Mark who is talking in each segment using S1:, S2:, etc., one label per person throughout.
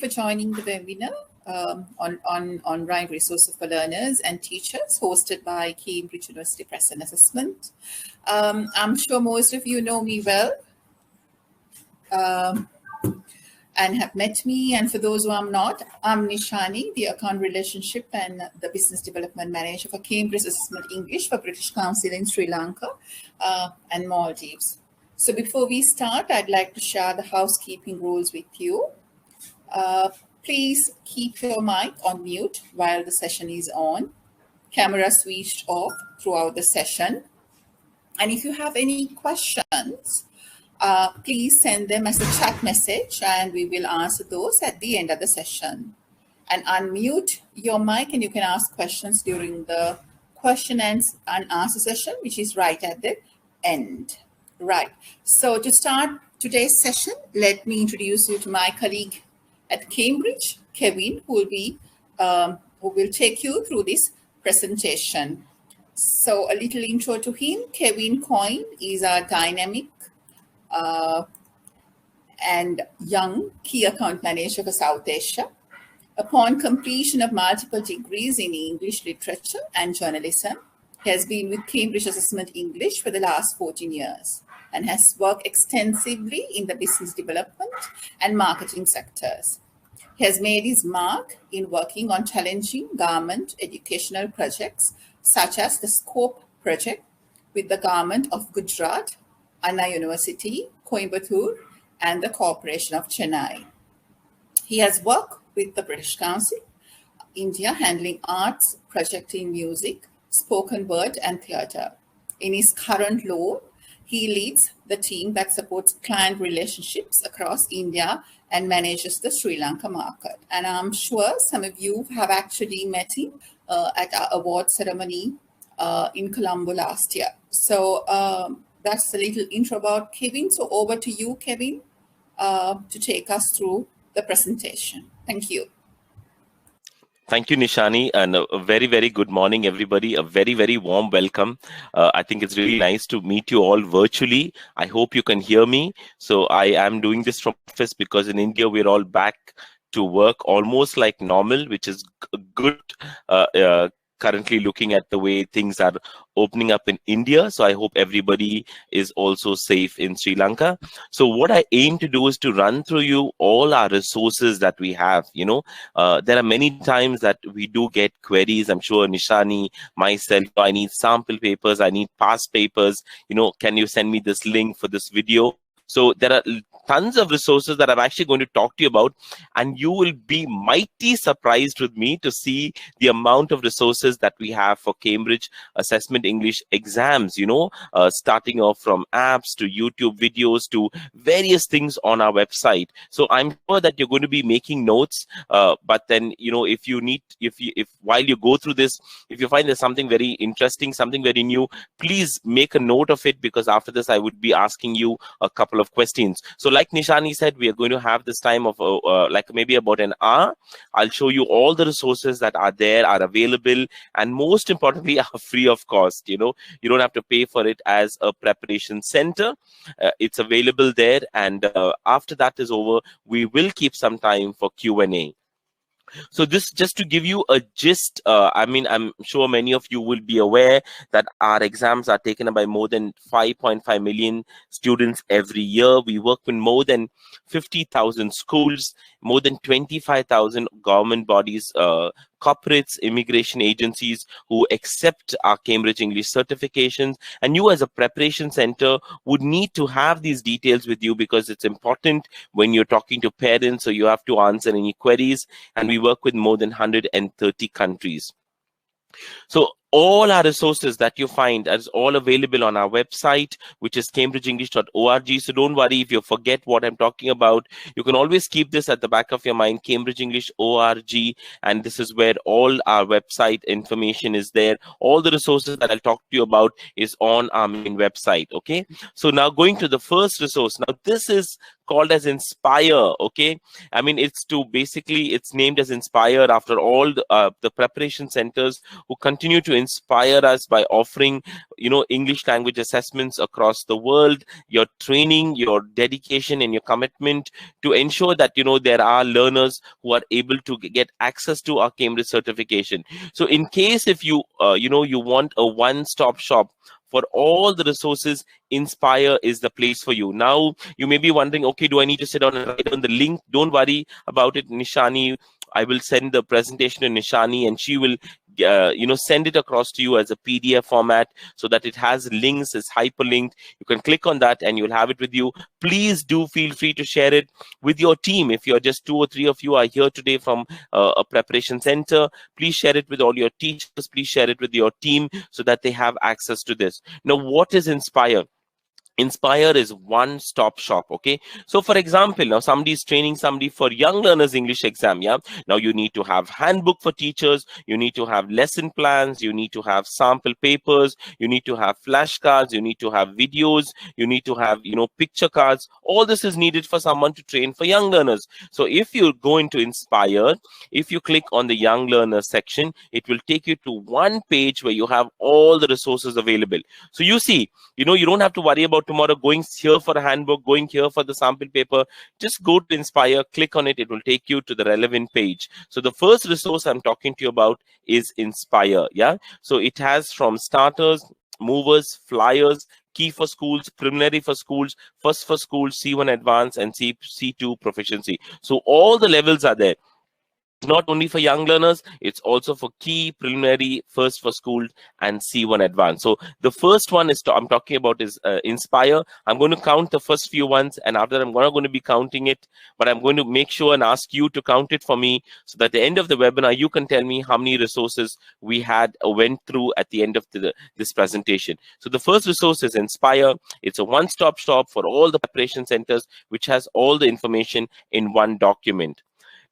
S1: for joining the webinar on online resources for learners and teachers hosted by Cambridge University Press and Assessment. I'm sure most of you know me well and have met me. And for those who I'm not, I'm Nishani, the Account Relationship and the Business Development Manager for Cambridge Assessment English for British Council in Sri Lanka and Maldives. So before we start, I'd like to share the housekeeping rules with you. Please keep your mic on mute while the session is on. Camera switched off throughout the session. And if you have any questions, please send them as a chat message and we will answer those at the end of the session. And unmute your mic and you can ask questions during the question and answer session, which is right at the end. Right. So to start today's session, let me introduce you to my colleague at Cambridge, Kevin, who will take you through this presentation. So a little intro to him. Kevin Coyne is a dynamic and young key account manager for South Asia. Upon completion of multiple degrees in English literature and journalism, he has been with Cambridge Assessment English for the last 14 years and has worked extensively in the business development and marketing sectors. He has made his mark in working on challenging government educational projects such as the SCOPE project with the government of Gujarat, Anna University, Coimbatore, and the Corporation of Chennai. He has worked with the British Council, India, handling arts, project in music, spoken word, and theatre. In his current role, he leads the team that supports client relationships across India and manages the Sri Lanka market. And I'm sure some of you have actually met him at our award ceremony in Colombo last year. So that's a little intro about Kevin. So over to you, Kevin, to take us through the presentation. Thank you.
S2: Thank you, Nishani, and a very, very good morning, everybody. A very, very warm welcome. I think it's really nice to meet you all virtually. I hope you can hear me. So I am doing this from office because in India, we're all back to work almost like normal, which is good. Currently looking at the way things are opening up in India. So I hope everybody is also safe in Sri Lanka. So what I aim to do is to run through you all our resources that we have. There are many times that we do get queries. I'm sure Nishani, myself, I need sample papers, I need past papers. Can you send me this link for this video? So there are tons of resources that I'm actually going to talk to you about, and you will be mighty surprised with me to see the amount of resources that we have for Cambridge Assessment English exams, starting off from apps to YouTube videos to various things on our website. So I'm sure that you're going to be making notes, but then, if while you go through this, if you find there's something very interesting, something very new, please make a note of it, because after this, I would be asking you a couple of questions. So like Nishani said, we are going to have this time of like maybe about an hour. I'll show you all the resources that are there, are available, and most importantly, are free of cost. You don't have to pay for it as a preparation center. It's available there. And after that is over, we will keep some time for Q&A. So this, just to give you a gist, I'm sure many of you will be aware that our exams are taken up by more than 5.5 million students every year. We work with more than 50,000 schools, more than 25,000 government bodies, corporates, immigration agencies who accept our Cambridge English certifications. And you as a preparation center would need to have these details with you, because it's important when you're talking to parents, so you have to answer any queries. And we work with more than 130 countries. So all our resources that you find is all available on our website, which is cambridgeenglish.org. So don't worry if you forget what I'm talking about. You can always keep this at the back of your mind, cambridgeenglish.org. And this is where all our website information is there. All the resources that I'll talk to you about is on our main website. Okay. So now going to the first resource. Now this is called as Inspire. Okay. It's named as Inspire after all the preparation centers who continue to inspire us by offering, English language assessments across the world, your training, your dedication, and your commitment to ensure that, there are learners who are able to get access to our Cambridge certification. So in case if you, you want a one-stop shop for all the resources, Inspire is the place for you. Now, you may be wondering, okay, do I need to sit down and write down the link? Don't worry about it, Nishani. I will send the presentation to Nishani, and she will send it across to you as a PDF format so that it has links, is hyperlinked. You can click on that and you'll have it with you. Please do feel free to share it with your team. If you're just 2 or 3 of you are here today from a preparation center, please share it with all your teachers. Please share it with your team so that they have access to this. Now, what is Inspire? Inspire is one-stop shop. Okay, so for example, now somebody is training somebody for young learners English exam. Yeah, now you need to have handbook for teachers, you need to have lesson plans, you need to have sample papers, you need to have flashcards, you need to have videos, you need to have picture cards. All this is needed for someone to train for young learners. So if you go into Inspire, if you click on the young learner section, it will take you to one page where you have all the resources available. So you see, you don't have to worry about tomorrow going here for a handbook, going here for the sample paper. Just go to Inspire, click on it. It will take you to the relevant page. So the first resource I'm talking to you about is Inspire. Yeah. So it has from starters, movers, flyers, key for schools, preliminary for schools, first for schools, C1 advanced, and C2 proficiency. So all the levels are there. It's not only for young learners, it's also for key, preliminary, first for school, and C1 advanced. So the first one I'm talking about is Inspire. I'm going to count the first few ones, and after I'm not going to be counting it, but I'm going to make sure and ask you to count it for me, so that at the end of the webinar, you can tell me how many resources we had went through at the end of this presentation. So the first resource is Inspire. It's a one-stop shop for all the preparation centers, which has all the information in one document.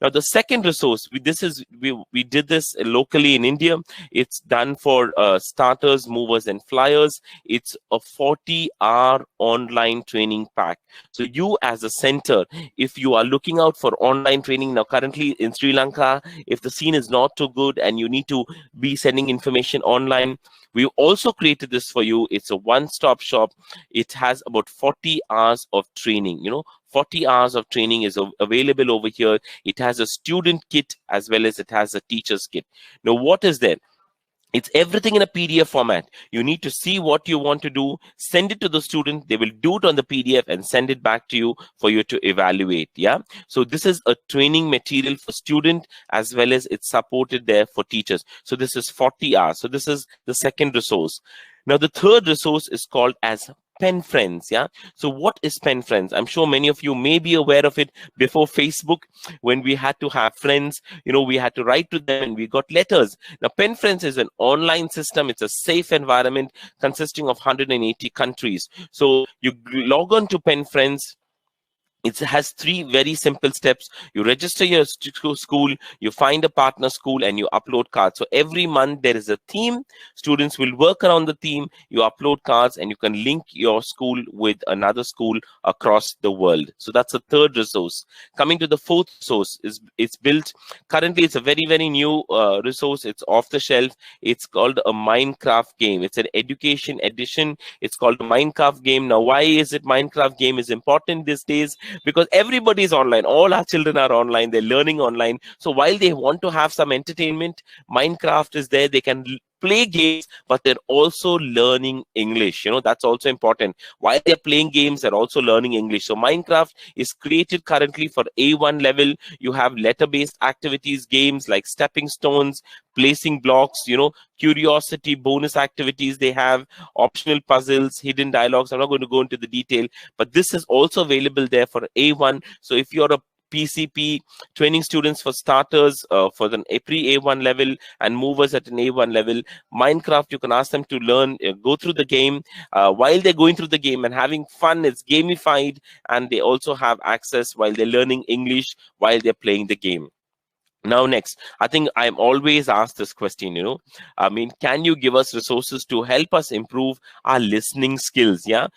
S2: Now, the second resource, we did this locally in India. It's done for starters, movers, and flyers. It's a 40-hour online training pack. So you as a center, if you are looking out for online training, now currently in Sri Lanka, if the scene is not too good and you need to be sending information online, we also created this for you. It's a one-stop shop. It has about 40 hours of training. 40 hours of training is available over here. It has a student kit as well as it has a teacher's kit. Now, what is there? It's everything in a PDF format. You need to see what you want to do, send it to the student. They will do it on the PDF and send it back to you for you to evaluate. Yeah. So this is a training material for student as well as it's supported there for teachers. So this is 40 hours. So this is the second resource. Now, the third resource is called as Penfriends. Yeah. So what is Penfriends? I'm sure many of you may be aware of it. Before Facebook, when we had to have friends, we had to write to them and we got letters. Now, Penfriends is an online system. It's a safe environment consisting of 180 countries. So you log on to Penfriends. It has 3 very simple steps. You register your school, you find a partner school, and you upload cards. So every month there is a theme. Students will work around the theme. You upload cards and you can link your school with another school across the world. So that's the third resource. Coming to the fourth resource, it's built. Currently, it's a very, very new resource. It's off the shelf. It's called a Minecraft game. It's an education edition. It's called a Minecraft game. Now, why is it Minecraft game is important these days? Because everybody is online. All our children are online. They're learning online. So while they want to have some entertainment, Minecraft is there. They can play games, but they're also learning English. That's also important. While they're playing games, they're also learning English. So Minecraft is created currently for A1 level. You have letter-based activities, games like stepping stones, placing blocks, curiosity, bonus activities. They have optional puzzles, hidden dialogues. I'm not going to go into the detail, but this is also available there for A1. So if you're a PCP, training students for starters for the pre-A1 level and movers at an A1 level, Minecraft, you can ask them to learn, go through the game. While they're going through the game and having fun, it's gamified, and they also have access while they're learning English while they're playing the game. Now, next, I think I'm always asked this question, can you give us resources to help us improve our listening skills? Yeah.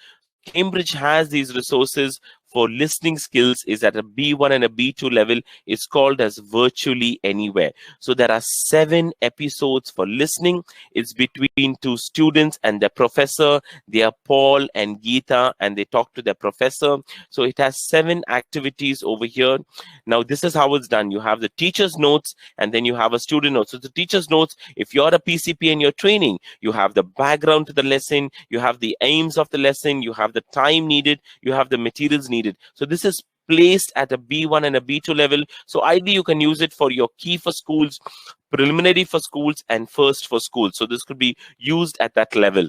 S2: So Cambridge has these resources for listening skills is at a B1 and a B2 level. It's called as Virtually Anywhere. So there are 7 episodes for listening. It's between 2 students and their professor. They are Paul and Geeta, and they talk to their professor. So it has 7 activities over here. Now this is how it's done. You have the teacher's notes, and then you have a student note. So the teacher's notes, if you're a PCP and you're training, you have the background to the lesson, you have the aims of the lesson, you have the time needed, you have the materials needed. So this is placed at a B1 and a B2 level. So ideally you can use it for your key for schools, preliminary for schools, and first for schools. So this could be used at that level.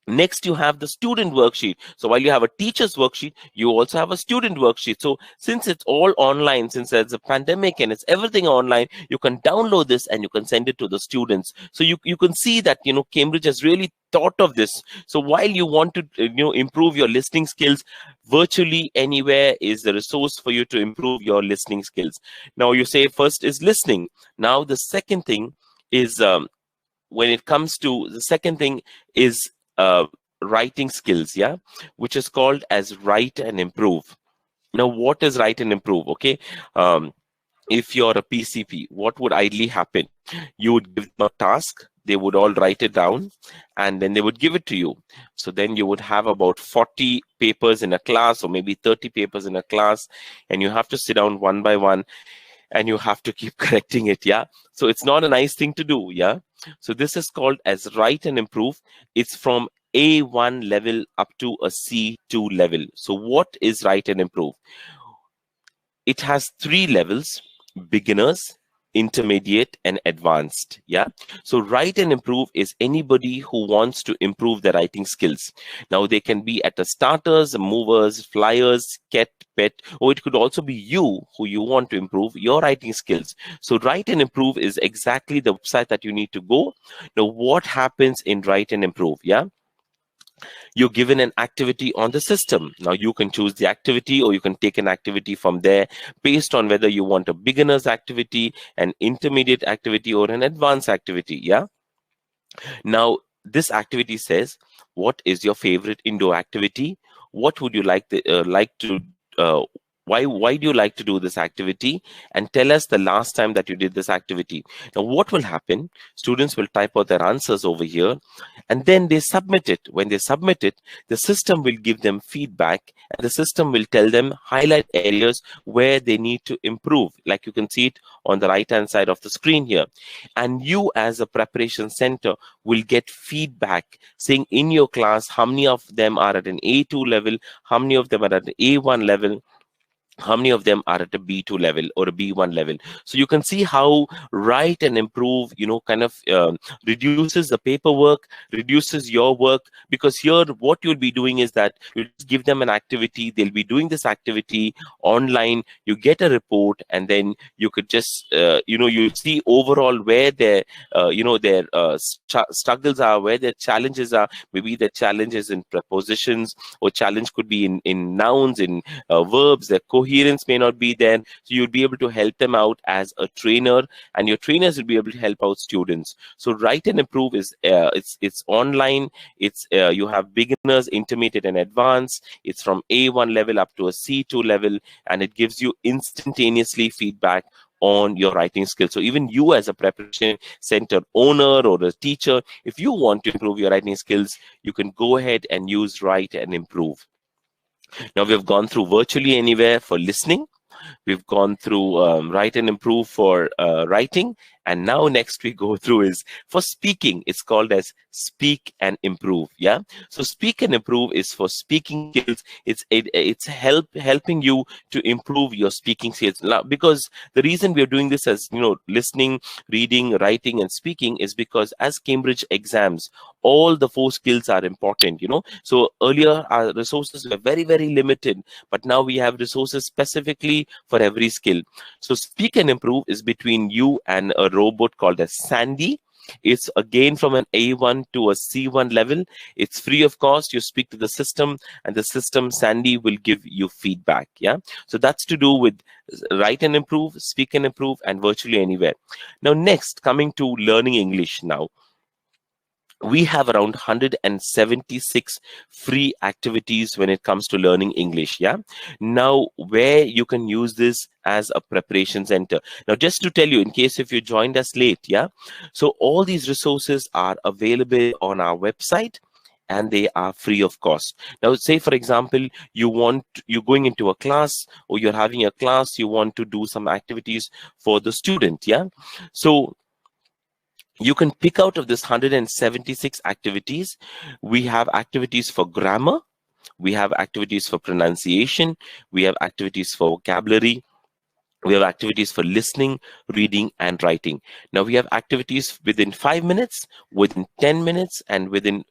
S2: Next, you have the student worksheet. So while you have a teacher's worksheet, you also have a student worksheet. So since it's all online, since there's a pandemic and it's everything online, you can download this and you can send it to the students. So you can see that, Cambridge has really thought of this. So while you want to, improve your listening skills, Virtually Anywhere is the resource for you to improve your listening skills. Now you say first is listening. Now the second thing is, when it comes to the second thing is writing skills, which is called as Write and Improve. Now what is Write and Improve? Okay, if you're a PCP, what would ideally happen? You would give them a task, they would all write it down, and then they would give it to you. So then you would have about 40 papers in a class, or maybe 30 papers in a class, and you have to sit down one by one and you have to keep correcting it. So it's not a nice thing to do. So this is called as Write and Improve. It's from A1 level up to a C2 level. So what is Write and Improve? It has 3 levels: beginners, intermediate, and advanced. So Write and Improve is anybody who wants to improve their writing skills. Now they can be at the starters, movers, flyers, cat, pet, or it could also be you who you want to improve your writing skills. So Write and Improve is exactly the website that you need to go. Now what happens in Write and Improve? You're given an activity on the system. Now you can choose the activity, or you can take an activity from there based on whether you want a beginner's activity, an intermediate activity, or an advanced activity. Now this activity says, what is your favorite indoor activity? What would you like to why do you like to do this activity? And tell us the last time that you did this activity. Now what will happen? Students will type out their answers over here, and then they submit it. When they submit it, the system will give them feedback, and the system will tell them, highlight areas where they need to improve, like you can see it on the right hand side of the screen here. And you as a preparation center will get feedback saying in your class how many of them are at an A2 level, how many of them are at an A1 level, how many of them are at a B2 level or a B1 level. So you can see how Write and Improve, kind of reduces the paperwork, reduces your work, because here what you'll be doing is that you give them an activity, they'll be doing this activity online, you get a report, and then you could just, you see overall where their, their struggles are, where their challenges are. Maybe the challenges in prepositions, or challenge could be in nouns, in verbs, their coherence may not be there. So you'll be able to help them out as a trainer, and your trainers will be able to help out students. So Write and Improve is it's online. It's you have beginners, intermediate, and advanced. It's from A1 level up to a C2 level, and it gives you instantaneously feedback on your writing skills. So even you as a preparation center owner or a teacher, if you want to improve your writing skills, you can go ahead and use Write and Improve. Now we've gone through Virtually Anywhere for listening. We've gone through Write and Improve for writing. And now next we go through is for speaking. It's called as Speak and Improve. So Speak and Improve is for speaking skills. It's helping you to improve your speaking skills. Now, because the reason we are doing this as, listening, reading, writing, and speaking is because as Cambridge exams, all the 4 skills are important. So earlier our resources were very, very limited, but now we have resources specifically for every skill. So Speak and Improve is between you and a robot called as Sandy. It's again from an A1 to a C1 level. It's free of cost. You speak to the system, and the system, Sandy, will give you feedback. So that's to do with Write and Improve, Speak and Improve, and Virtually Anywhere. Now next, coming to learning English now. we have around 176 free activities when it comes to learning English. Yeah. Now, where you can use this as a preparation center. Now, just to tell you, in case if you joined us late, yeah. So all these resources are available on our website, and they are free of cost. Now, say for example, you're going into a class, or you're having a class, you want to do some activities for the student. Yeah. So you can pick out of this 176 activities. We have activities for grammar, we have activities for pronunciation, we have activities for vocabulary, we have activities for listening, reading, and writing. Now we have activities within 5 minutes, within 10 minutes, and within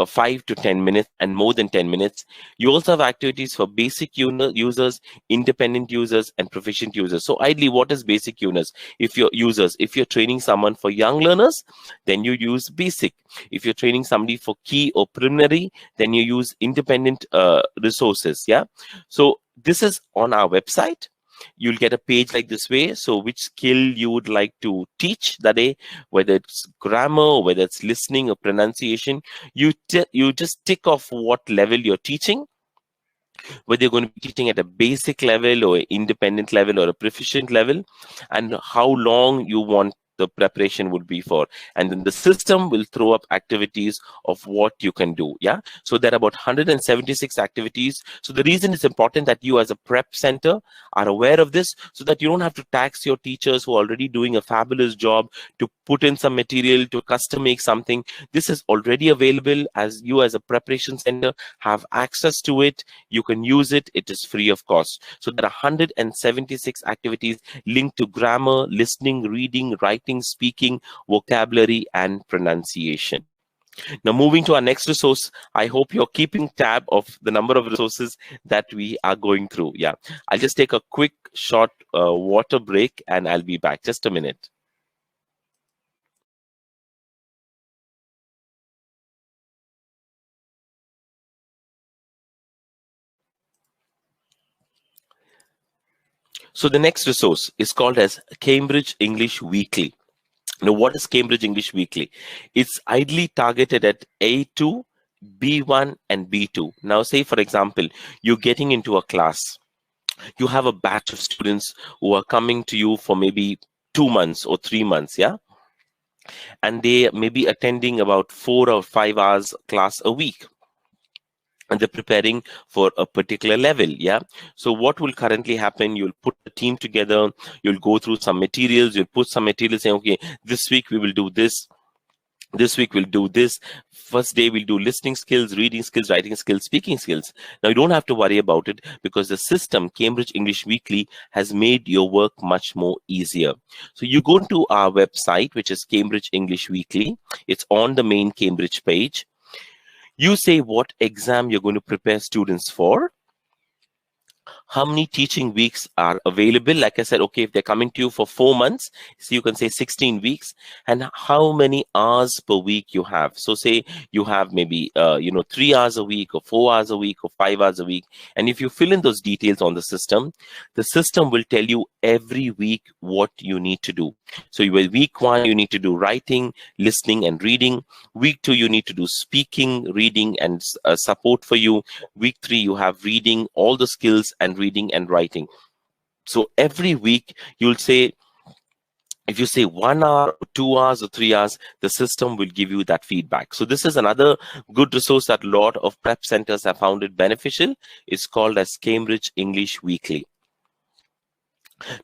S2: 5 to 10 minutes, and more than 10 minutes. You also have activities for basic users, independent users, and proficient users. So ideally, what is basic users? If you're training someone for young learners, then you use basic. If you're training somebody for key or preliminary, then you use independent resources. Yeah. So this is on our website. You'll get a page like this way. So which skill you would like to teach that day, whether it's grammar, whether it's listening or pronunciation, you just tick off what level you're teaching, whether you're going to be teaching at a basic level or independent level or a proficient level, and how long you want the preparation would be for. And then the system will throw up activities of what you can do. Yeah. So there are about 176 activities. So the reason it's important that you as a prep center are aware of this, so that you don't have to tax your teachers who are already doing a fabulous job to put in some material, to custom make something. This is already available. As you as a preparation center have access to it, you can use it. It is free of cost. So there are 176 activities linked to grammar, listening, reading, writing, speaking, vocabulary, and pronunciation. Now, moving to our next resource, I hope you're keeping tab of the number of resources that we are going through. Yeah, I'll just take a quick short water break, and I'll be back. Just a minute. So the next resource is called as Cambridge English Weekly. Now, what is Cambridge English Weekly? It's ideally targeted at A2, B1, and B2. Now, say, for example, you're getting into a class. You have a batch of students who are coming to you for maybe 2 months or 3 months, yeah? And they may be attending about 4 or 5 hours class a week, and they're preparing for a particular level. Yeah. So what will currently happen, you'll put the team together, you'll go through some materials, you'll put some materials saying, okay, this week we will do this week we'll do this. First day we'll do listening skills, reading skills, writing skills, speaking skills. Now you don't have to worry about it, because the system Cambridge English Weekly has made your work much more easier. So you go to our website, which is Cambridge English Weekly. It's on the main Cambridge page. You say what exam you're going to prepare students for, how many teaching weeks are available. Like I said, okay, if they're coming to you for 4 months, so you can say 16 weeks, and how many hours per week you have. So say you have maybe 3 hours a week, or 4 hours a week, or 5 hours a week. And if you fill in those details on the system will tell you every week what you need to do. So week 1 you need to do writing, listening, and reading. Week 2 you need to do speaking, reading, and support for you. Week 3 you have reading, all the skills, and reading and writing. So every week you'll say, if you say 1 hour, 2 hours, or 3 hours, the system will give you that feedback. So this is another good resource that a lot of prep centers have found it beneficial. It's called as Cambridge English Weekly.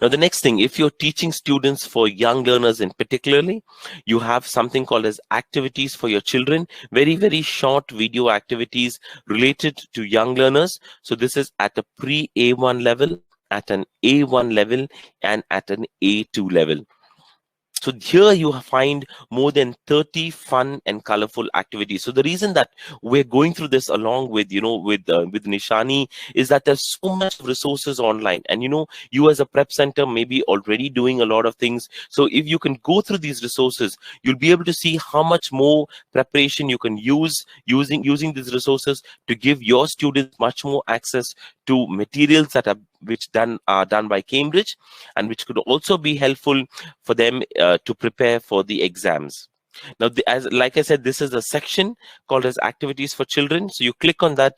S2: Now, the next thing, if you're teaching students for young learners in particularly, you have something called as activities for your children, very, very short video activities related to young learners. So this is at a pre-A1 level, at an A1 level, and at an A2 level. So here you find more than 30 fun and colorful activities. So the reason that we're going through this along with, with Nishani, is that there's so much resources online. And, you as a prep center may be already doing a lot of things. So if you can go through these resources, you'll be able to see how much more preparation you can use using these resources to give your students much more access to materials that are done by Cambridge, and which could also be helpful for them to prepare for the exams. Now, as like I said, this is a section called as activities for children. So you click on that.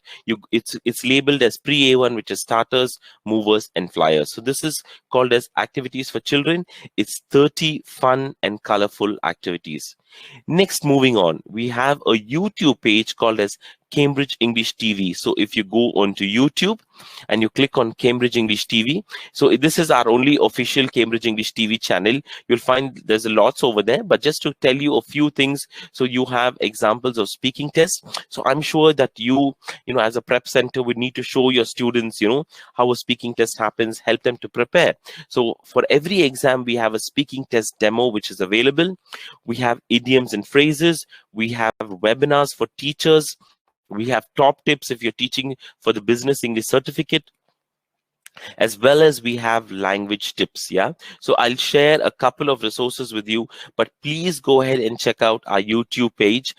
S2: It's labeled as pre A1, which is starters, movers, and flyers. So this is called as activities for children. It's 30 fun and colorful activities. Next, moving on, we have a YouTube page called as Cambridge English TV. So if you go onto YouTube and you click on Cambridge English TV, so this is our only official Cambridge English TV channel. You'll find there's a lots over there, but just to tell you a few things, so you have examples of speaking tests. So I'm sure that you know, as a prep center would need to show your students, you know, how a speaking test happens, help them to prepare. So for every exam, we have a speaking test demo, which is available. We have idioms and phrases. We have webinars for teachers. We have top tips if you're teaching for the business English certificate, as well as we have language tips. Yeah, so I'll share a couple of resources with you, but please go ahead and check out our YouTube page.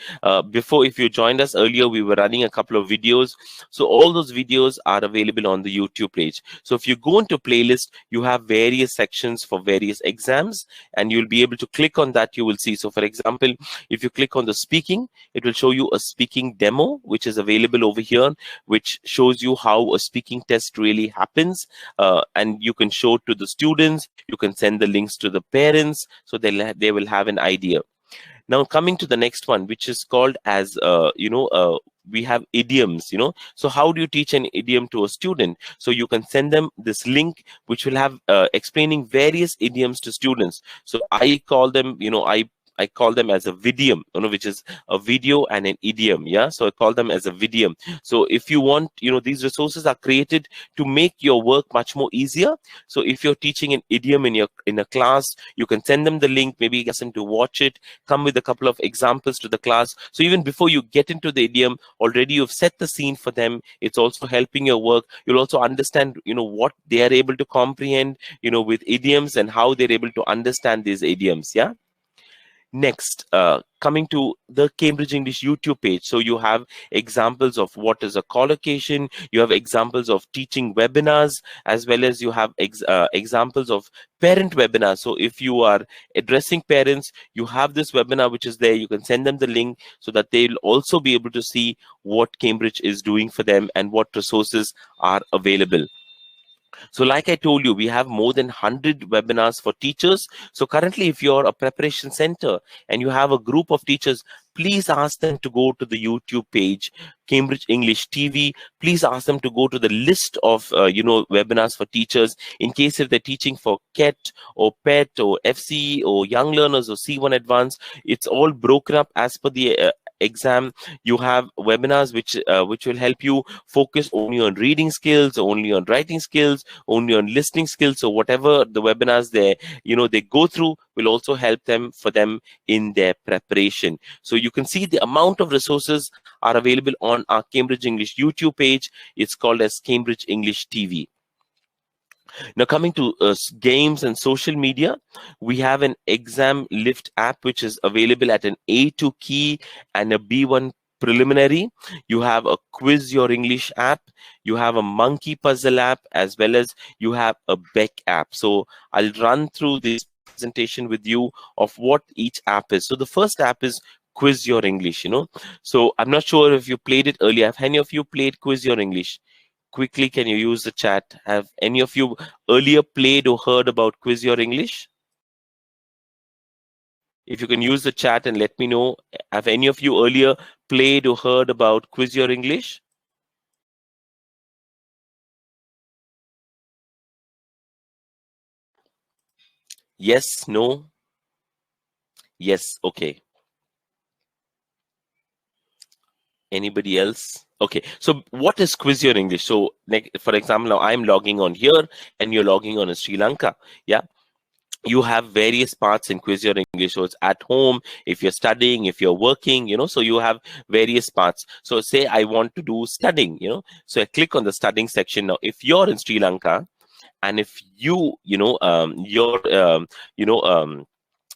S2: Before, if you joined us earlier, we were running a couple of videos, so all those videos are available on the YouTube page. So if you go into playlist, you have various sections for various exams, and you'll be able to click on that. You will see, so for example, if you click on the speaking, it will show you a speaking demo, which is available over here, which shows you how a speaking test really happens. And you can show it to the students. You can send the links to the parents, so they will have an idea. Now, coming to the next one, which is called as we have idioms. So how do you teach an idiom to a student? So you can send them this link, which will have explaining various idioms to students. So I call them, I call them as a vidiom, which is a video and an idiom. Yeah, so I call them as a vidiom. So if you want, these resources are created to make your work much more easier. So if you're teaching an idiom in a class, you can send them the link, maybe ask them to watch it, come with a couple of examples to the class. So even before you get into the idiom, already you've set the scene for them. It's also helping your work. You'll also understand, what they are able to comprehend, with idioms, and how they're able to understand these idioms. Yeah. Next, coming to the Cambridge English YouTube page. So you have examples of what is a collocation. You have examples of teaching webinars, as well as you have examples of parent webinars. So if you are addressing parents, you have this webinar which is there. You can send them the link so that they'll also be able to see what Cambridge is doing for them and what resources are available. So like I told you, we have more than 100 webinars for teachers. So currently, if you're a preparation center and you have a group of teachers, please ask them to go to the YouTube page, Cambridge English TV. Please ask them to go to the list of, webinars for teachers, in case if they're teaching for CET or PET or FCE or Young Learners or C1 Advanced. It's all broken up as per the exam. You have webinars which will help you focus only on reading skills, only on writing skills, only on listening skills. So whatever the webinars they go through will also help them in their preparation. So you can see the amount of resources are available on our Cambridge English YouTube page. It's called as Cambridge English TV. Now, coming to games and social media, we have an exam lift app which is available at an A2 key and a B1 preliminary. You have a quiz your English app. You have a monkey puzzle app, as well as you have a Beck app. So I'll run through this presentation with you of what each app is. So the first app is Quiz Your English. So I'm not sure if you played it earlier. Have any of you played Quiz Your English? Quickly, can you use the chat? Have any of you earlier played or heard about Quiz Your English? If you can use the chat and let me know, have any of you earlier played or heard about Quiz Your English? Yes, no? Yes, okay. Anybody else? Okay, so what is Quiz Your English? So, for example, now I'm logging on here and you're logging on in Sri Lanka. Yeah. You have various parts in Quiz Your English. So it's at home, if you're studying, if you're working, so you have various parts. So say I want to do studying, so I click on the studying section. Now, if you're in Sri Lanka and if you're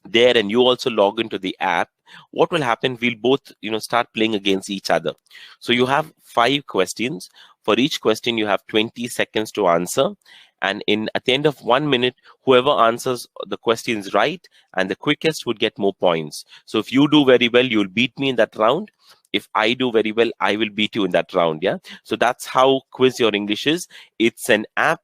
S2: there and you also log into the app, what will happen? We'll both, start playing against each other. So you have 5 questions. For each question, you have 20 seconds to answer. And at the end of 1 minute, whoever answers the questions right and the quickest would get more points. So if you do very well, you'll beat me in that round. If I do very well, I will beat you in that round. Yeah. So that's how Quiz Your English is. It's an app.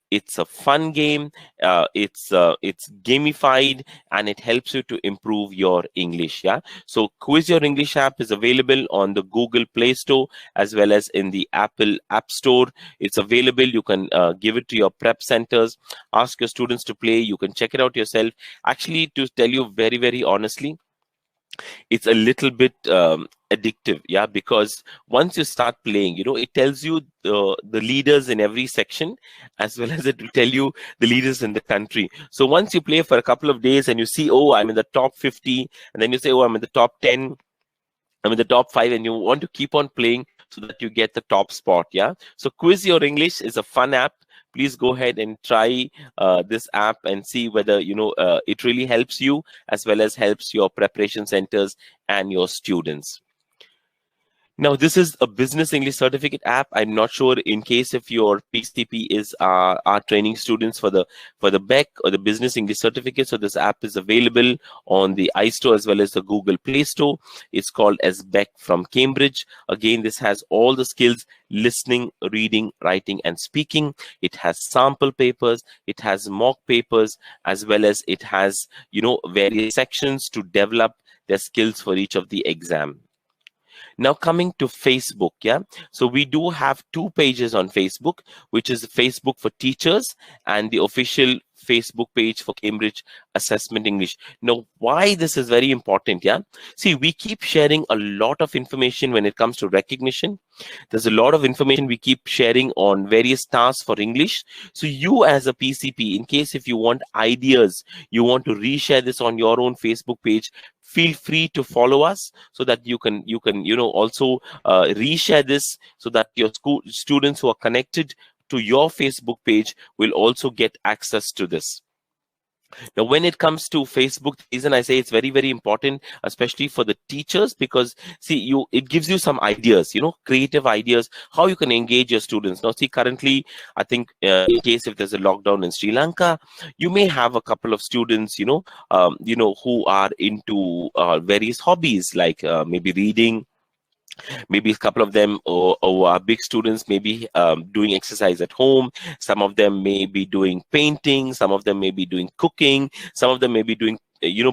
S2: It's a fun game. It's gamified, and it helps you to improve your English. Yeah. So Quiz Your English app is available on the Google Play Store as well as in the Apple App Store. It's available. You can give it to your prep centers. Ask your students to play. You can check it out yourself. Actually, to tell you very, very honestly, it's a little bit addictive, yeah, because once you start playing, it tells you the leaders in every section, as well as it will tell you the leaders in the country. So once you play for a couple of days and you see, oh, I'm in the top 50, and then you say, oh, I'm in the top 10, I'm in the top 5, and you want to keep on playing so that you get the top spot. Yeah. So Quiz Your English is a fun app. Please go ahead and try this app and see whether it really helps you as well as helps your preparation centers and your students. Now, this is a business English certificate app. I'm not sure in case if your PCP is our training students for the BEC or the business English certificate. So this app is available on the iStore as well as the Google Play Store. It's called as BEC from Cambridge. Again, this has all the skills: listening, reading, writing, and speaking. It has sample papers. It has mock papers, as well as it has various sections to develop their skills for each of the exam. Now coming to Facebook, yeah. So we do have 2 pages on Facebook, which is Facebook for teachers and the official Facebook page for Cambridge Assessment English. Now, why this is very important, yeah. See, we keep sharing a lot of information when it comes to recognition. There's a lot of information we keep sharing on various tasks for English. So you as a PCP, in case if you want ideas, you want to reshare this on your own Facebook page, feel free to follow us so that you can also reshare this so that your students who are connected to your Facebook page will also get access to this. Now, when it comes to Facebook, the reason I say it's very, very important, especially for the teachers, because see, it gives you some ideas, creative ideas, how you can engage your students. Now, see, currently, I think in case if there's a lockdown in Sri Lanka, you may have a couple of students, who are into various hobbies like maybe reading. Maybe a couple of them or are big students, maybe doing exercise at home. Some of them may be doing painting. Some of them may be doing cooking. Some of them may be doing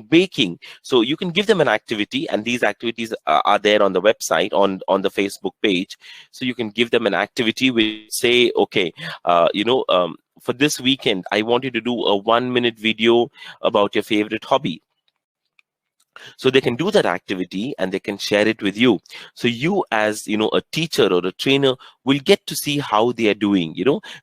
S2: baking. So you can give them an activity, and these activities are there on the website, on the Facebook page. So you can give them an activity which say, okay, for this weekend, I want you to do a 1-minute video about your favorite hobby. So they can do that activity and they can share it with you. So you as a teacher or a trainer will get to see how they are doing.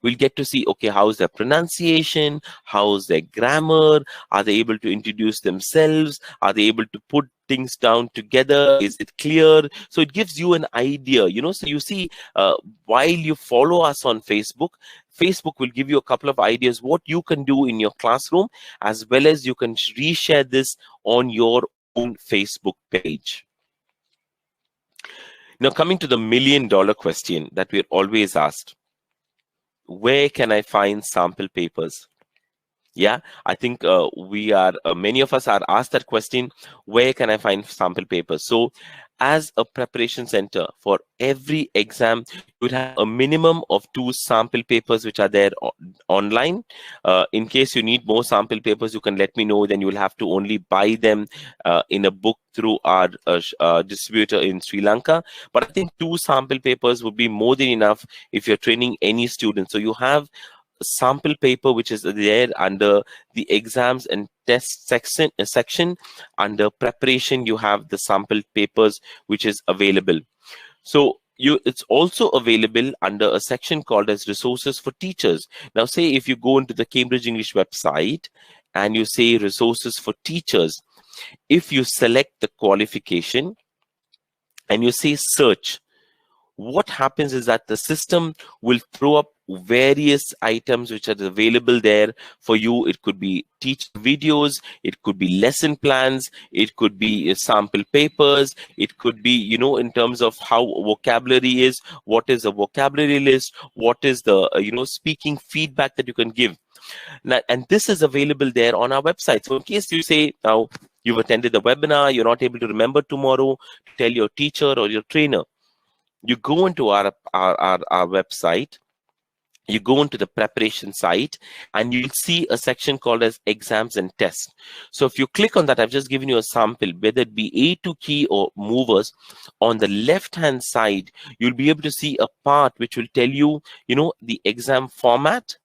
S2: We'll get to see, okay, how's their pronunciation, how's their grammar, are they able to introduce themselves, are they able to put things down together, is it clear? So it gives you an idea. So you see, while you follow us on Facebook will give you a couple of ideas what you can do in your classroom, as well as you can reshare this on your own Facebook page. Now, coming to the $1 million question that we're always asked: where can I find sample papers? Yeah, I think many of us are asked that question: where can I find sample papers? So as a preparation center for every exam, you would have a minimum of 2 sample papers which are there online. In case you need more sample papers, you can let me know. Then you will have to only buy them in a book through our distributor in Sri Lanka. But I think 2 sample papers would be more than enough if you're training any student. So you have sample paper which is there under the exams and test section. Under preparation, you have the sample papers which is available. So it's also available under a section called as resources for teachers. Now, say if you go into the Cambridge English website and you say resources for teachers, if you select the qualification and you say search, what happens is that the system will throw up various items which are available there for you. It could be teacher videos, it could be lesson plans, it could be sample papers, it could be, in terms of how vocabulary is, what is a vocabulary list, what is the, speaking feedback that you can give. Now, and this is available there on our website. So in case you say now you've attended the webinar, you're not able to remember tomorrow to tell your teacher or your trainer, you go into our website, you go into the preparation site, and you'll see a section called as exams and tests. So if you click on that, I've just given you a sample, whether it be A2 key or movers. On the left hand side, you'll be able to see a part which will tell you, the exam format,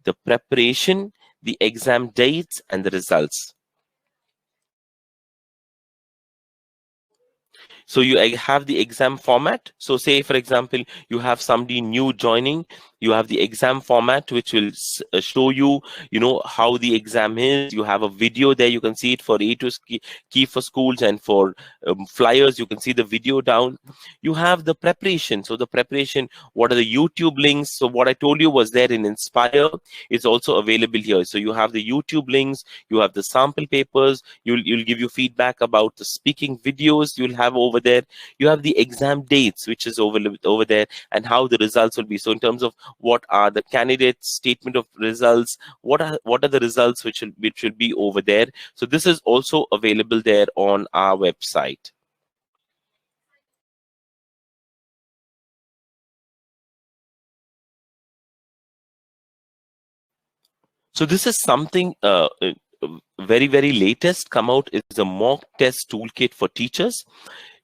S2: the preparation, the exam dates, and the results. So you have the exam format. So say, for example, you have somebody new joining, you have the exam format, which will show you, how the exam is. You have a video there. You can see it for A2 key for schools, and for flyers, you can see the video down. You have the preparation. So the preparation, what are the YouTube links? So what I told you was there in Inspire. It's also available here. So you have the YouTube links, you have the sample papers, you'll give you feedback about the speaking videos you'll have over there. You have the exam dates, which is over there, and how the results will be. So in terms of what are the candidates' statement of results, what are the results which will be over there. So this is also available there on our website. So this is something very, very latest come out. Is a mock test toolkit for teachers.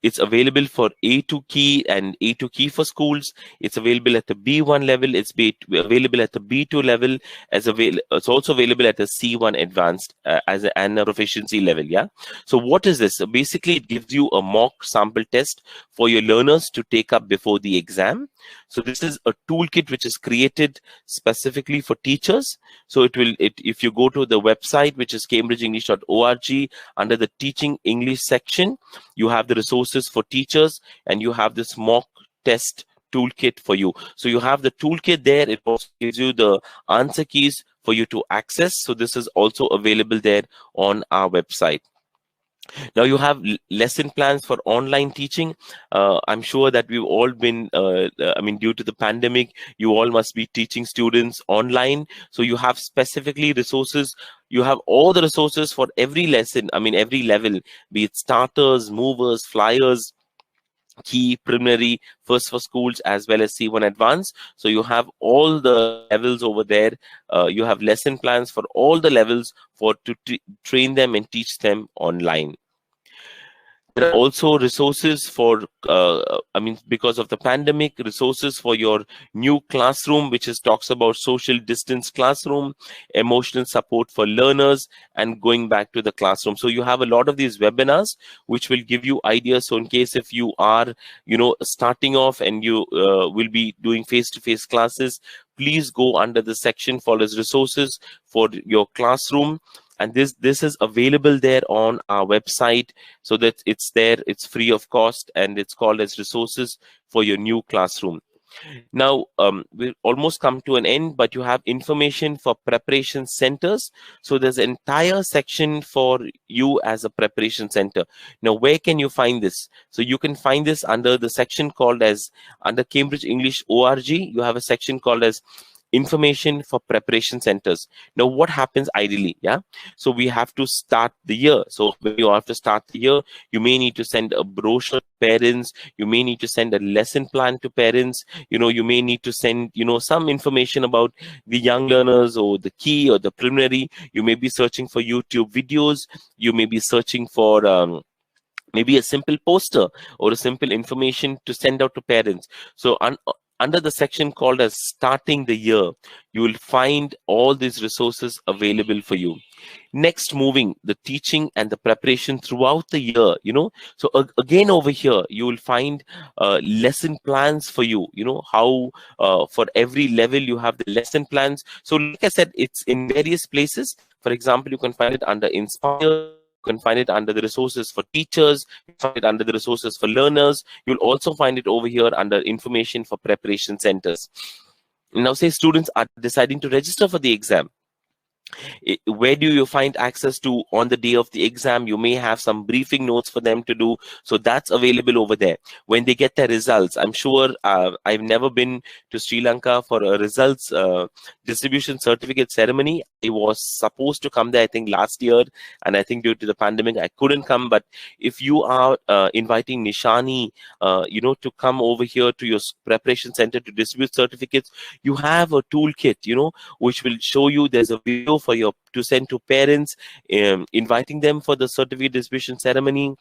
S2: It's available for A2 key and A2 key for schools. It's available at the B1 level. It's available at the B2 level. It's also available at the C1 advanced and a proficiency level. Yeah. So what is this? So basically, it gives you a mock sample test for your learners to take up before the exam. So this is a toolkit which is created specifically for teachers. So if you go to the website, which is cambridgeenglish.org, under the teaching English section, you have the resources for teachers, and you have this mock test toolkit for you. So you have the toolkit there. It also gives you the answer keys for you to access. So this is also available there on our website. Now you have lesson plans for online teaching. I'm sure that we've all been, due to the pandemic, you all must be teaching students online. So you have specifically resources. You have all the resources for every lesson, every level, be it starters, movers, flyers, key, preliminary, first for schools, as well as C1 advanced. So you have all the levels over there. You have lesson plans for all the levels to train them and teach them online. There are also resources for, because of the pandemic, resources for your new classroom, which talks about social distance classroom, emotional support for learners, and going back to the classroom. So you have a lot of these webinars which will give you ideas. So in case if you are, starting off and you will be doing face-to-face classes, please go under the section for as resources for your classroom. And this is available there on our website, so that it's there, it's free of cost, and it's called as resources for your new classroom. Now, we've almost come to an end, but you have information for preparation centers. So there's an entire section for you as a preparation center. Now, where can you find this? So you can find this under the section called as, under Cambridge English ORG, you have a section called as information for preparation centers. Now, what happens ideally? Yeah. So we have to start the year. So when you have to start the year, you may need to send a brochure to parents. You may need to send a lesson plan to parents. You may need to send, some information about the young learners or the key or the preliminary. You may be searching for YouTube videos. You may be searching for, maybe a simple poster or a simple information to send out to parents. So under the section called as starting the year, you will find all these resources available for you. Next, moving the teaching and the preparation throughout the year, so again over here you will find lesson plans for you, how for every level you have the lesson plans. So like I said, it's in various places. For example, you can find it under Inspire. You can find it under the resources for teachers. You find it under the resources for learners. You'll also find it over here under information for preparation centers. Now, say students are deciding to register for the exam. Where do you find access to on the day of the exam? You may have some briefing notes for them to do, so that's available over there. When they get their results, I'm sure, I've never been to Sri Lanka for a results distribution certificate ceremony. I was supposed to come there, I think, last year, and I think due to the pandemic I couldn't come. But if you are inviting Nishani to come over here to your preparation center to distribute certificates, you have a toolkit, which will show you. There's a video for your to send to parents, inviting them for the certificate distribution ceremony.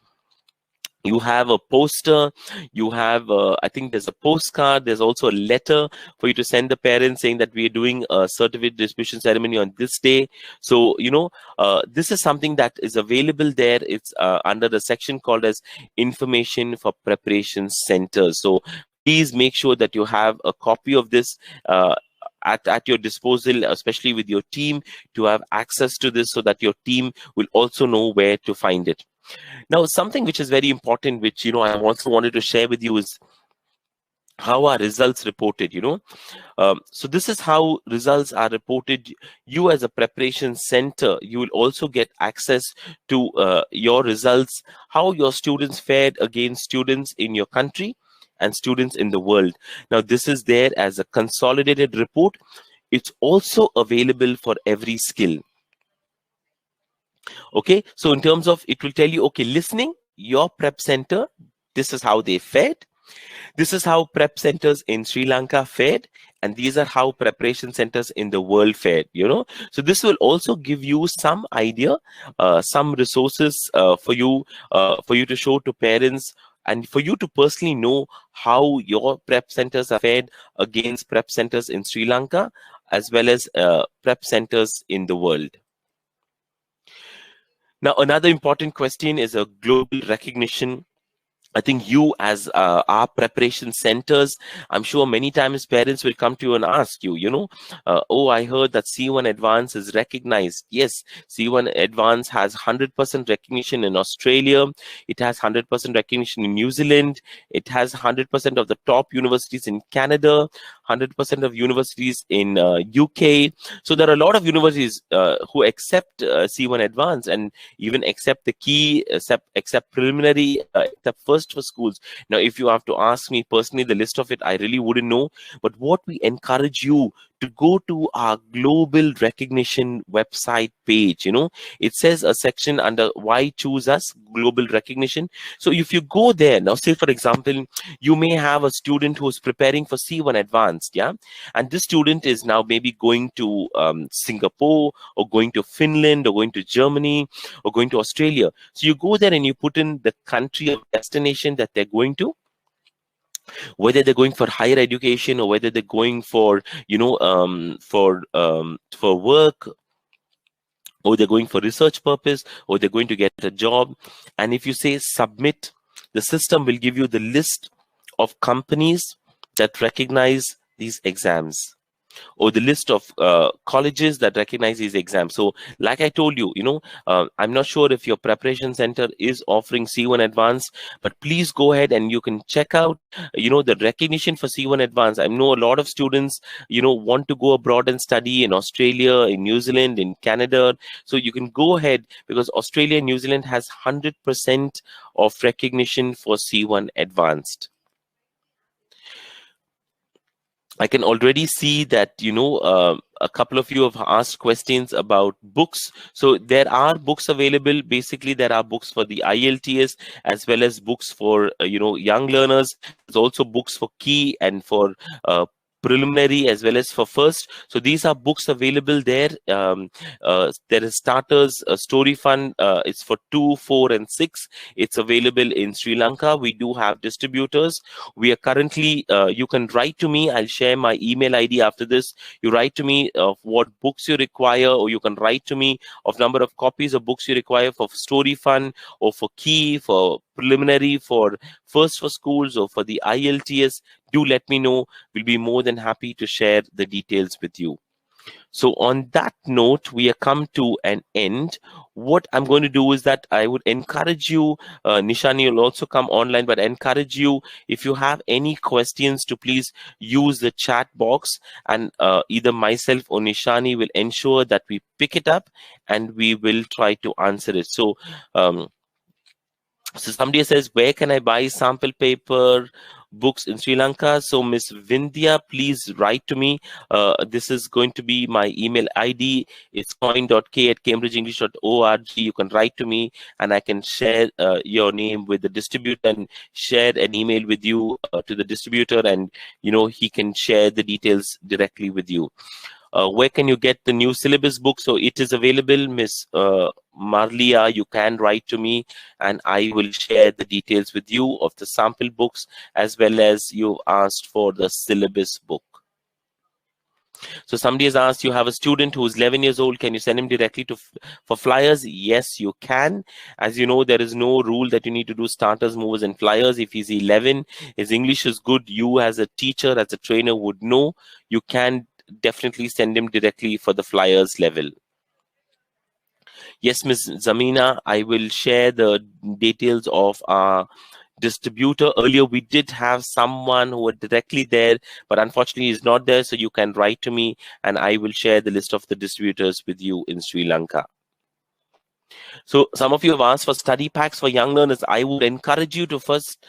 S2: You have a poster, you have I think there's a postcard, there's also a letter for you to send the parents saying that we are doing a certificate distribution ceremony on this day. So this is something that is available there. It's under the section called as information for preparation centers. So please make sure that you have a copy of this at your disposal, especially with your team, to have access to this so that your team will also know where to find it. Now, something which is very important, which I also wanted to share with you, is how are results reported. So this is how results are reported. You, as a preparation center, you will also get access to your results, how your students fared against students in your country and students in the world. Now, this is there as a consolidated report. It's also available for every skill. Okay, so in terms of, it will tell you, okay, listening, your prep center, this is how they fared. This is how prep centers in Sri Lanka fared, and these are how preparation centers in the world fared. So this will also give you some idea, some resources for you to show to parents, and for you to personally know how your prep centers are fared against prep centers in Sri Lanka, as well as prep centers in the world. Now, another important question is a global recognition. I think you, as our preparation centers, I'm sure many times parents will come to you and ask you, oh, I heard that C1 Advance is recognized. Yes, C1 Advance has 100% recognition in Australia. It has 100% recognition in New Zealand. It has 100% of the top universities in Canada, 100% of universities in UK. So there are a lot of universities who accept C1 Advance, and even accept the key, accept preliminary, accept first for schools. Now, if you have to ask me personally, the list of it, I really wouldn't know. But what we encourage you to go to our global recognition website page. It says a section under why choose us, global recognition. So if you go there now, say for example, you may have a student who is preparing for C1 Advanced, and this student is now maybe going to Singapore, or going to Finland, or going to Germany, or going to Australia. So you go there and you put in the country of destination that they're going to, whether they're going for higher education, or whether they're going for for work, or they're going for research purpose, or they're going to get a job. And if you say submit, the system will give you the list of companies that recognize these exams, or the list of colleges that recognize these exams. So like I told you, I'm not sure if your preparation center is offering C1 Advanced, but please go ahead and you can check out, the recognition for C1 Advanced. I know a lot of students, want to go abroad and study in Australia, in New Zealand, in Canada. So you can go ahead, because Australia and New Zealand has 100% of recognition for C1 Advanced. I can already see that, a couple of you have asked questions about books. So there are books available. Basically, there are books for the IELTS, as well as books for, young learners. There's also books for key and for preliminary, as well as for first. So these are books available there. There is starters, story fund. It's for 2, 4, and 6. It's available in Sri Lanka. We do have distributors. We are currently, you can write to me. I'll share my email ID after this. You write to me of what books you require, or you can write to me of number of copies of books you require for story fund, or for key, for preliminary, for first for schools, or for the IELTS. Do let me know. We'll be more than happy to share the details with you. So on that note, we have come to an end. What I'm going to do is that I would encourage you, Nishani will also come online, but I encourage you, if you have any questions, to please use the chat box, and either myself or Nishani will ensure that we pick it up and we will try to answer it. Um, so somebody says, where can I buy sample paper books in Sri Lanka? So Miss Vindhya, please write to me. This is going to be my email ID. It's coin.k@cambridgeenglish.org. You can write to me and I can share your name with the distributor and share an email with you to the distributor, and he can share the details directly with you. Where can you get the new syllabus book? So it is available, Miss Marlia. You can write to me and I will share the details with you of the sample books, as well as you asked for the syllabus book. So somebody has asked, you have a student who is 11 years old, can you send him directly for flyers? Yes, you can. As you know, there is no rule that you need to do starters, movers and flyers. If he's 11, his English is good, you as a teacher, as a trainer would know, you can definitely send him directly for the flyers level. Yes, Ms. Zamina, I will share the details of our distributor. Earlier we did have someone who were directly there, but unfortunately is not there, so you can write to me and I will share the list of the distributors with you in Sri Lanka. So some of you have asked for study packs for young learners. I would encourage you to first,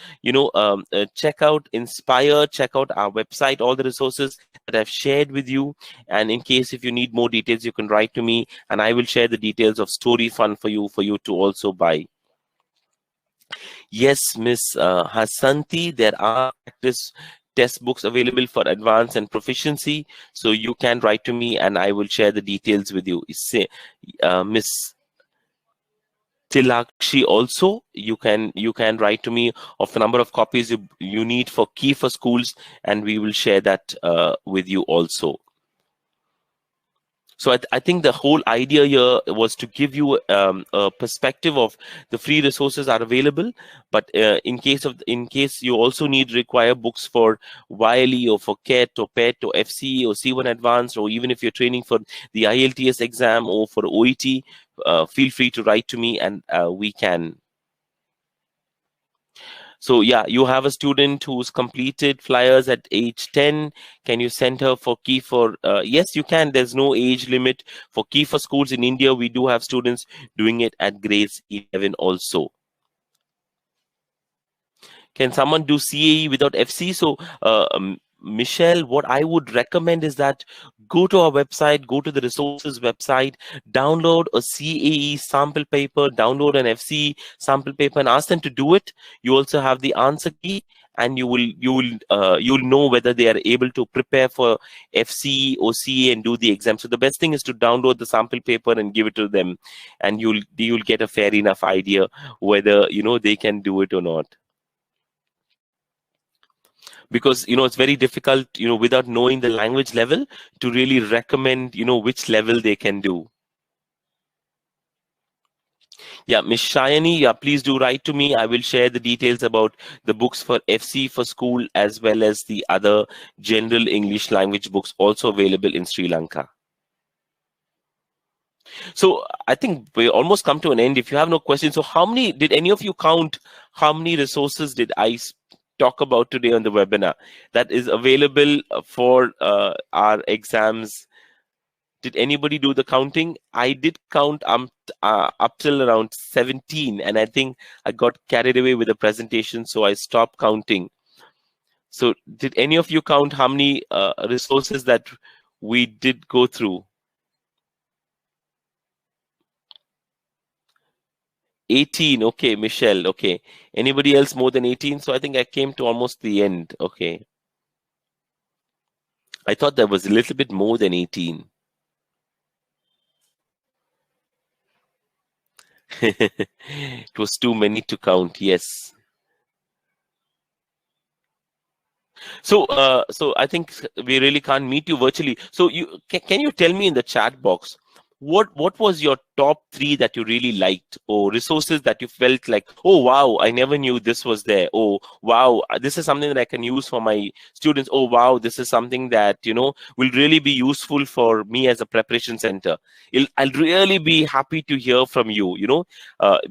S2: check out Inspire, check out our website, all the resources that I've shared with you. And in case if you need more details, you can write to me and I will share the details of Story Fund for you to also buy. Yes, Miss Hasanti, there are practice test books available for advanced and proficiency. So you can write to me and I will share the details with you. Miss Tilakshi, also you can write to me of the number of copies you need for Key for Schools, and we will share that with you also. So I think the whole idea here was to give you a perspective of the free resources are available, but in case you also require books for YLE or for KET or PET or FCE or C1 Advanced, or even if you're training for the IELTS exam or for OET, feel free to write to me and we can. So yeah, you have a student who's completed flyers at age 10. Can you send her for Key for? Yes, you can. There's no age limit for Key for Schools in India. We do have students doing it at grades 11 also. Can someone do CAE without FC? So Michelle, what I would recommend is that go to our website, go to the resources website, download a CAE sample paper, download an FC sample paper, and ask them to do it. You also have the answer key, and you'll know whether they are able to prepare for FC or CA and do the exam. So the best thing is to download the sample paper and give it to them, and you'll get a fair enough idea whether they can do it or not. Because it's very difficult without knowing the language level to really recommend which level they can do. Yeah, Miss Shayani, yeah, please do write to me. I will share the details about the books for FC for school, as well as the other general English language books also available in Sri Lanka. So I think we almost come to an end. If you have no questions, so did any of you count how many resources did I talk about today on the webinar that is available for our exams? Did anybody do the counting? I did count up till around 17, and I think I got carried away with the presentation, so I stopped counting. So did any of you count how many resources that we did go through? 18. Okay, Michelle. Okay. Anybody else more than 18? So I think I came to almost the end. Okay. I thought there was a little bit more than 18. It was too many to count. Yes. So I think we really can't meet you virtually. So can you tell me in the chat box, what was your top 3 that you really liked, or resources that you felt like, oh wow, I never knew this was there, oh wow, this is something that I can use for my students, oh wow, this is something that will really be useful for me as a preparation center. I'll really be happy to hear from you,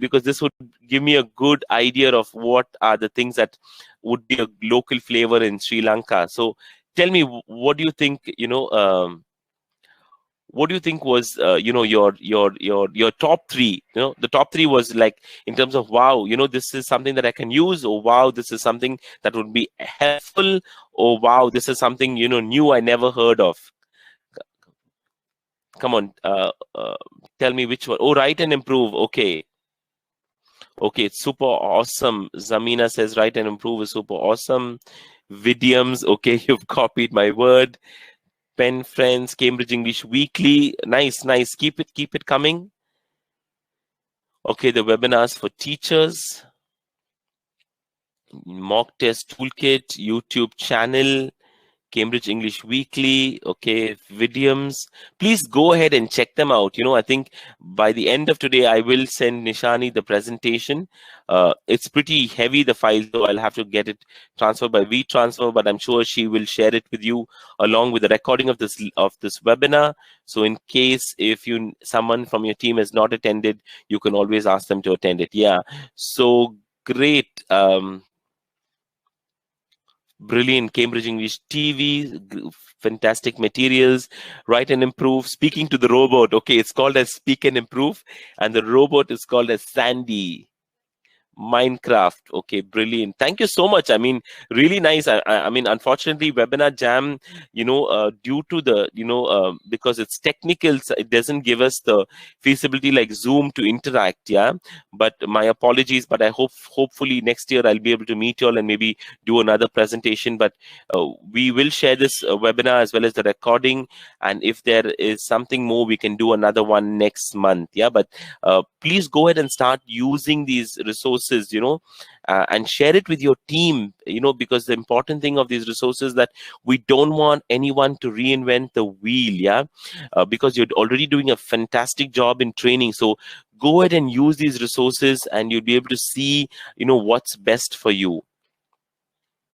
S2: because this would give me a good idea of what are the things that would be a local flavor in Sri Lanka. So tell me, what do you think, what do you think was your top 3? The top 3 was like, in terms of, wow, this is something that I can use, or wow, this is something that would be helpful, or wow, this is something new I never heard of. Come on, tell me which one. Oh, write and improve. Okay, it's super awesome. Zamina says write and improve is super awesome. Vidiyams, okay, you've copied my word. Penfriends, Cambridge English Weekly. Nice. Keep it coming. Okay, the webinars for teachers. Mock test toolkit, YouTube channel. Cambridge English Weekly, okay, Vidiyams. Please go ahead and check them out. I think by the end of today, I will send Nishani the presentation. It's pretty heavy, the file, so I'll have to get it transferred by WeTransfer, but I'm sure she will share it with you along with the recording of this webinar. So in case if someone from your team has not attended, you can always ask them to attend it. Yeah, so great. Brilliant. Cambridge English TV, fantastic materials. Write and improve. Speaking to the robot. Okay, it's called as Speak and Improve, and the robot is called as Sandy. Minecraft. Okay, brilliant. Thank you so much. I mean, really nice. I mean, unfortunately, Webinar Jam, due to the, because it's technical, it doesn't give us the feasibility like Zoom to interact. Yeah, but my apologies. But I hopefully next year I'll be able to meet you all and maybe do another presentation. But we will share this webinar as well as the recording. And if there is something more, we can do another one next month. Yeah, but please go ahead and start using these resources, and share it with your team, because the important thing of these resources is that we don't want anyone to reinvent the wheel. Yeah, because you're already doing a fantastic job in training. So go ahead and use these resources, and you'll be able to see, what's best for you.